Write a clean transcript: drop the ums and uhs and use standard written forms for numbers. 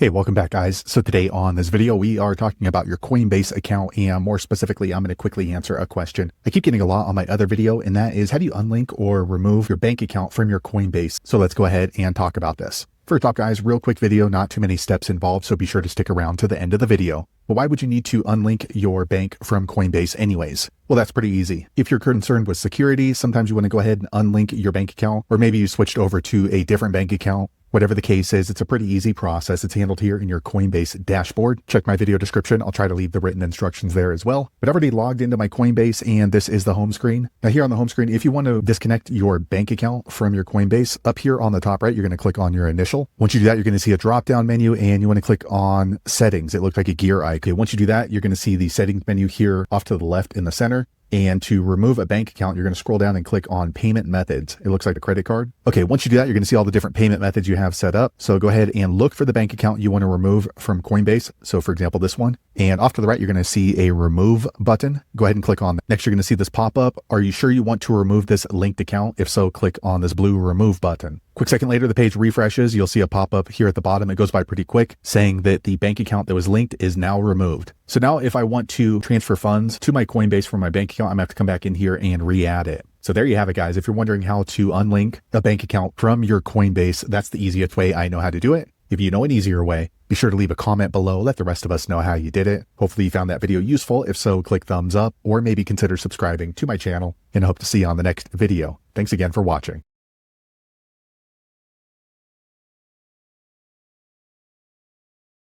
Hey, welcome back guys. So today on this video, we are talking about your Coinbase account, and more specifically, I'm going to quickly answer a question I keep getting a lot on my other video, and that is, how do you unlink or remove your bank account from your Coinbase? So let's go ahead and talk about this. First off guys, real quick video, not too many steps involved, so be sure to stick around to the end of the video. But why would you need to unlink your bank from Coinbase anyways? Well, that's pretty easy. If you're concerned with security, sometimes you want to go ahead and unlink your bank account, or maybe you switched over to a different bank account. Whatever the case is, it's a pretty easy process. It's handled here in your Coinbase dashboard. Check my video description. I'll try to leave the written instructions there as well. But I've already logged into my Coinbase, and this is the home screen. Now here on the home screen, if you want to disconnect your bank account from your Coinbase, up here on the top right, you're going to click on your initial. Once you do that, you're going to see a drop-down menu, and you want to click on settings. It looks like a gear icon. Once you do that, you're going to see the settings menu here off to the left in the center. And to remove a bank account, you're going to scroll down and click on payment methods. It looks like a credit card. Okay, once you do that, you're going to see all the different payment methods you have set up. So go ahead and look for the bank account you want to remove from Coinbase. So for example, this one. And off to the right, you're going to see a remove button. Go ahead and click on that. Next, you're going to see this pop up. Are you sure you want to remove this linked account? If so, click on this blue remove button. Quick second later, the page refreshes. You'll see a pop-up here at the bottom. It goes by pretty quick, saying that the bank account that was linked is now removed. So now if I want to transfer funds to my Coinbase from my bank account, I'm going to have to come back in here and re-add it. So there you have it, guys. If you're wondering how to unlink a bank account from your Coinbase, that's the easiest way I know how to do it. If you know an easier way, be sure to leave a comment below. Let the rest of us know how you did it. Hopefully you found that video useful. If so, click thumbs up, or maybe consider subscribing to my channel, and I hope to see you on the next video. Thanks again for watching.